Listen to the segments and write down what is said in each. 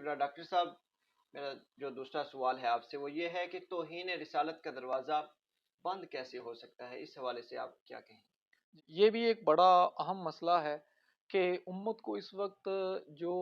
और डॉक्टर साहब, मेरा जो दूसरा सवाल है आपसे वो ये है कि तौहीन रिसालत का दरवाज़ा बंद कैसे हो सकता है? इस हवाले से आप क्या कहें? ये भी एक बड़ा अहम मसला है कि उम्मत को इस वक्त जो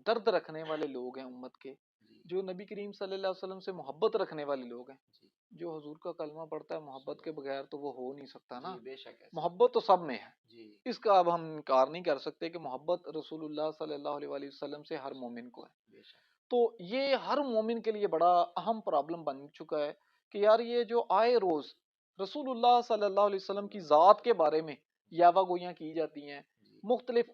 दर्द रखने वाले लोग हैं उम्मत के, जी। जो नबी करीम सल्लल्लाहु अलैहि वसल्लम से मोहब्बत रखने वाले लोग हैं, जी। जो हुजूर का कलमा पढ़ता है, मोहब्बत के बगैर तो वो हो नहीं सकता जी ना। बेशक ऐसा। मोहब्बत तो सब में है, जी। इसका अब हम इनकार नहीं कर सकते कि मोहब्बत रसूलुल्लाह सल्लल्लाहु अलैहि वसल्लम से हर मोमिन को है। बेशक। तो ये हर मोमिन के लिए बड़ा अहम प्रॉब्लम बन चुका है कि यार ये जो आए रोज रसूलुल्लाह सल्लल्लाहु अलैहि वसल्लम की ज़ात के बारे में यावा गोइयाँ की जाती हैं, जी। मुख्तलिफ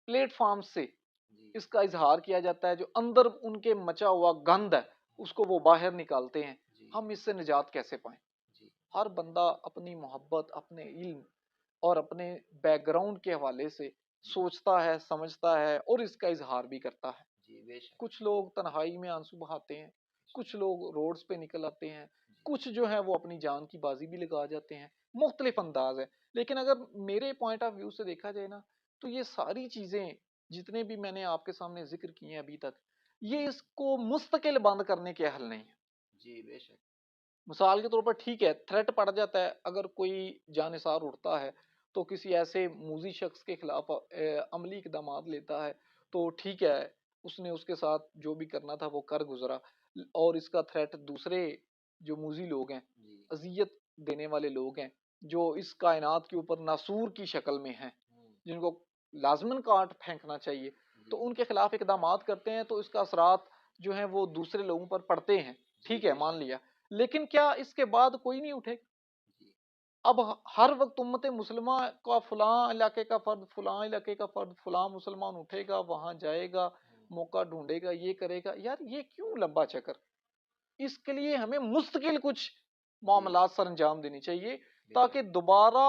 प्लेटफॉर्म से जी। इसका इजहार किया जाता है, जो अंदर उनके मचा हुआ गंद है उसको वो बाहर निकालते हैं। जी। हम इससे निजात कैसे पाएं? जी। हर बंदा अपनी मोहब्बत, अपने इल्म और अपने बैकग्राउंड के हवाले से सोचता है, समझता है और इसका इजहार भी करता है। जी बेशक। कुछ लोग तन्हाई में आंसू बहाते हैं, कुछ लोग रोड्स पे निकल आते हैं, जी। कुछ जो है वो अपनी जान की बाजी भी लगा जाते हैं। मुख्तलिफ अंदाज है, लेकिन अगर मेरे पॉइंट ऑफ व्यू से देखा जाए ना, तो ये सारी चीजें जितने भी मैंने आपके सामने जिक्र किए हैं अभी तक, ये इसको मुस्तकिल बंद करने के हल नहीं है। जी बेशक। मिसाल के तौर पर ठीक है, थ्रेट पड़ जाता है, अगर कोई जानिसार उठता है तो किसी ऐसे मूजी शख्स के खिलाफ अमली इकदाम लेता है, तो ठीक है, उसने उसके साथ जो भी करना था वो कर गुजरा। और इसका थ्रेट दूसरे जो मूजी लोग हैं, जी। अजियत देने वाले लोग हैं, जो इस कायनात के ऊपर नासूर की शक्ल में हैं, जिनको लाजमन काट फेंकना चाहिए, तो जी। उनके खिलाफ इकदाम करते हैं तो इसका असरात जो है वो दूसरे लोगों पर पड़ते हैं। जी ठीक है, मान बेशक। लिया, लेकिन क्या इसके बाद कोई नहीं उठेगा? जी। अब हर वक्त उम्मत मुसलमा का फलां इलाके का फर्द, फलां इलाके का फर्द, फलां मुसलमान उठेगा, वहां जाएगा, मौका ढूंढेगा, ये करेगा। यार ये क्यों लंबा चक्कर? इसके लिए हमें मुस्तकिल कुछ जी मामलात सर अंजाम देनी चाहिए, बेशक। ताकि दोबारा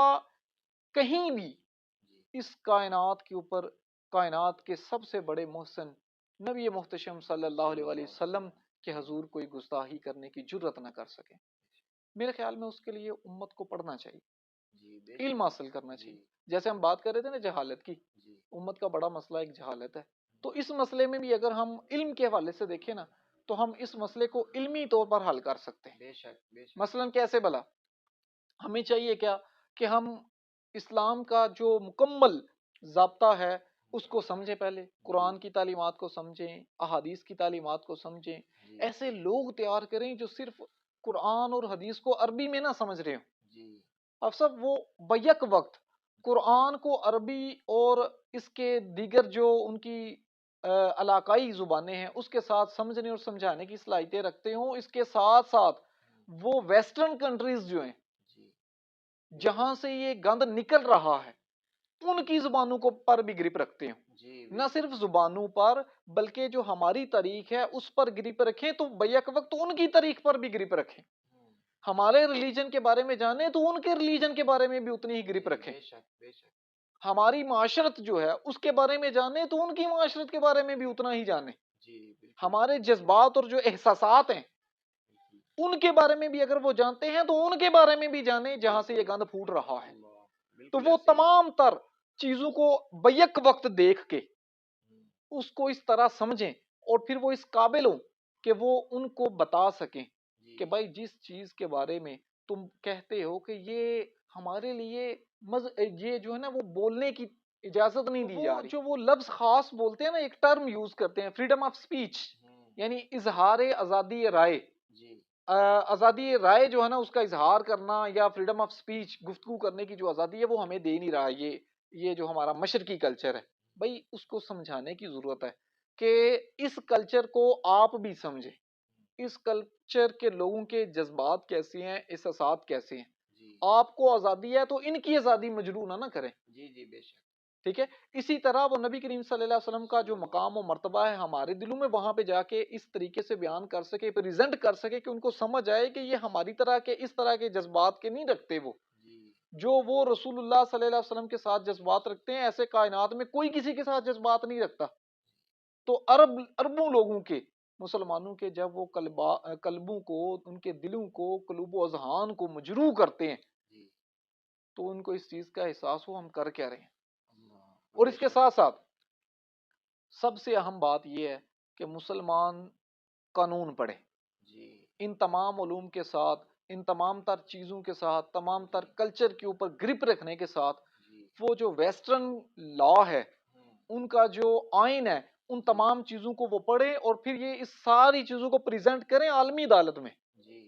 कहीं भी जी। इस कायनात के ऊपर, कायनात के सबसे बड़े मोहसिन नबी मुहतशम सल्लल्लाहु अलैहि सल्लल्लाहु अलैहि वसल्लम के वसल्लम। हजूर कोई गुस्ताही करने की जुर्रत न कर सके। मेरे ख्याल में उसके लिए उम्मत को पढ़ना चाहिए, जी बेशक। इल्म हासिल करना जी। चाहिए। जैसे हम बात कर रहे थे ना जहालत की, जी। उम्मत का बड़ा मसला एक जहालत है। तो इस मसले में भी अगर हम इल्म के हवाले से देखें ना, तो हम इस मसले को इल्मी तौर पर हल कर सकते हैं। बेशक। बेशक। मसलन कैसे भला? हमें चाहिए क्या कि हम इस्लाम का जो मुकम्मल ज़ाब्ता है उसको समझें, पहले जी। कुरान की तालीमात को समझें, अहादीस की तालीमात को समझें। जी। ऐसे लोग तैयार करें जो सिर्फ कुरान और हदीस को अरबी में ना समझ रहे हो। जी। अब सब वो बैक वक्त कुरान को अरबी और इसके दीगर जो उनकी इलाकाई जुबानें हैं उसके साथ समझने और समझाने की सलाहियतें रखते हों। इसके साथ साथ वो वेस्टर्न कंट्रीज जो हैं, जी। जहां से ये गंद निकल रहा है, उनकी जुबानों को पर भी ग्रिप रखते हो। जी न बेशक। सिर्फ जुबानों पर, बल्कि जो हमारी तारीख है उस पर ग्रिप रखें, तो बैक वक्त उनकी तारीख पर भी ग्रिप रखें। हमारे रिलीजन के बारे में जाने तो उनके रिलीजन के बारे में भी उतनी ही ग्रिप जी रखें। बेशक। बेशक। हमारी माशरत जो है उसके बारे में जाने तो उनकी माशरत के बारे में भी उतना ही जाने। जी बिल्कुल। हमारे जज्बात और जो एहसासात हैं बिल्कुल। उनके बारे में भी अगर वो जानते हैं तो उनके बारे में भी जाने जहां से ये गंद फूट रहा है। अल्लाह। तो बिल्कुल वो ऐसे ही। तमाम तर चीजों को बैक वक्त देख के उसको इस तरह समझें और फिर वो इस काबिल हो कि वो उनको बता सकें जी। कि भाई जिस चीज के बारे में तुम कहते हो कि ये हमारे लिए ये जो है ना वो बोलने की इजाजत नहीं दी जा रही, जो वो लफ्ज खास बोलते हैं ना, एक टर्म यूज करते हैं, फ्रीडम ऑफ स्पीच, यानी इजहार आजादी राय। जी। आजादी राय जो है ना उसका इजहार करना या फ्रीडम ऑफ स्पीच, गुफ्तगू करने की जो आजादी है वो हमें दे नहीं रहा। ये जो हमारा मशरकी कल्चर है, भाई उसको समझाने की जरूरत है कि इस कल्चर को आप भी समझें। इस कल्चर के लोगों के जज्बात कैसे हैं, एहसासात कैसे हैं। जी। आपको आजादी है तो इनकी आजादी मजरू ना करें। जी। जी बेशक। ठीक है, इसी तरह वो नबी करीम सल्लल्लाहु अलैहि वसल्लम का जो मकाम और मर्तबा है हमारे दिलों में, वहां पे जाके इस तरीके से बयान कर सके, प्रेजेंट कर सके कि उनको समझ आए कि ये हमारी तरह के, इस तरह के जज्बात के नहीं रखते वो, जी। जो वो रसूलुल्लाह सल्लल्लाहु अलैहि वसल्लम के साथ जज्बात रखते हैं। ऐसे कायनात में कोई किसी के साथ जज्बात नहीं रखता। तो अरबों लोगों के, मुसलमानों के जब वो कल्बों को, उनके दिलों को, कलूबो अजहान को मजरू करते हैं, जी। तो उनको इस चीज का एहसास हो हम कर क्या रहे हैं। अल्लाह। और इसके बेशक। साथ साथ सबसे अहम बात यह है कि मुसलमान कानून पढ़े, जी इन तमाम उलूम के साथ, इन तमाम तर चीज़ों के साथ, तमाम तर कल्चर के ऊपर ग्रिप रखने के साथ, जी वो जो वेस्टर्न लॉ है, उनका जो आइन है, उन तमाम चीज़ों को वो पढ़े और फिर ये इस सारी चीज़ों को प्रेजेंट करें आलमी अदालत में। जी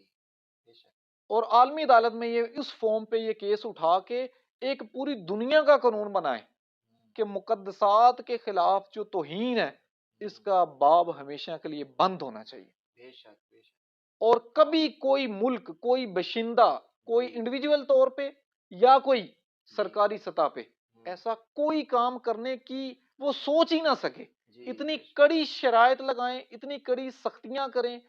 बेशक। और आलमी अदालत में ये इस फॉर्म पे ये केस उठा के एक पूरी दुनिया का कानून बनाए कि मुकद्दसात के खिलाफ जो तौहीन है, इसका बाब हमेशा के लिए बंद होना चाहिए। बेशक बेशक। और कभी कोई मुल्क, कोई बशिंदा, कोई जी इंडिविजुअल तौर पे या कोई जी सरकारी सतह पे ऐसा कोई काम करने की वो सोच ही ना सके। जी इतनी बेशक। कड़ी शराइत लगाएं, इतनी कड़ी सख्तियां करें,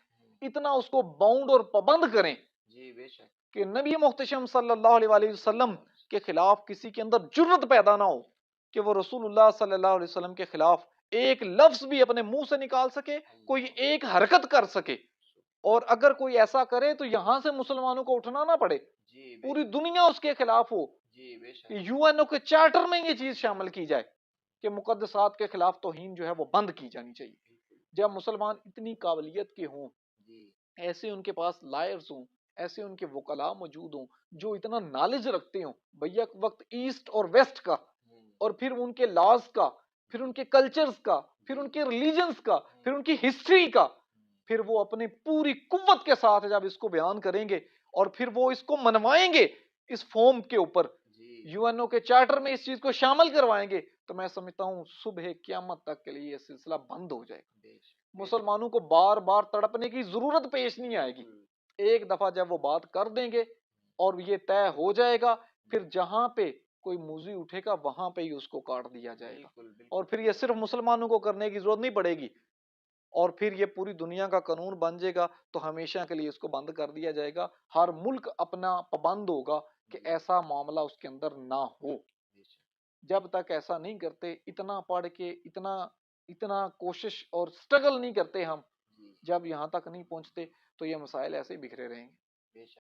इतना उसको बाउंड और पाबंद करें जी बेशक। कि नबी मुहतशम सल्लल्लाहु अलैहि वसल्लम के खिलाफ किसी के अंदर जुर्रत पैदा ना हो कि वो रसूलुल्लाह सल्लल्लाहु अलैहि वसल्लम के खिलाफ एक लफ्ज भी अपने मुंह से निकाल सके, कोई एक हरकत कर सके। और अगर कोई ऐसा करे तो यहां से मुसलमानों को उठना ना पड़े, जी पूरी बेशक। दुनिया उसके खिलाफ हो। जी बेशक। कि यूएनओ के चार्टर में ये चीज शामिल की जाए कि मुकद्दसात के खिलाफ तौहीन जो है वो बंद की जानी चाहिए। बिल्कुल। जब मुसलमान इतनी काबिलियत के हों, जी ऐसे उनके पास लायर्स हों, ऐसे उनके वकला मौजूद हों जो इतना नॉलेज रखते हों भैया वक्त ईस्ट और वेस्ट का, और फिर उनके लॉज का, फिर उनके कल्चर्स का, फिर जी उनके रिलीजन्स का, फिर उनकी हिस्ट्री का, फिर वो अपने पूरी कुव्वत के साथ जब इसको बयान करेंगे और फिर वो इसको मनवाएंगे इस फॉर्म के ऊपर, जी यूएनओ के चार्टर में इस चीज को शामिल करवाएंगे, तो मैं समझता हूँ सुबह क़यामत तक के लिए ये सिलसिला बंद हो जाएगा। बेशक बेशक। मुसलमानों को बार बार तड़पने की जरूरत पेश नहीं आएगी। बिल्कुल। एक दफा जब वो बात कर देंगे और ये तय हो जाएगा, फिर जहां पे कोई मूजी उठेगा वहां पे ही उसको काट दिया जाएगा। बिल्कुल और बिल्कुल। फिर ये सिर्फ मुसलमानों को करने की जरूरत नहीं पड़ेगी, और फिर ये पूरी दुनिया का कानून बन जाएगा, तो हमेशा के लिए इसको बंद कर दिया जाएगा। हर मुल्क अपना पाबंद होगा कि ऐसा मामला उसके अंदर ना हो। बेशक। जब तक ऐसा नहीं करते, इतना पढ़ के, इतना इतना कोशिश और स्ट्रगल नहीं करते हम, जी जब यहाँ तक नहीं पहुँचते, तो ये मसाइल ऐसे ही बिखरे रहेंगे। बेशक।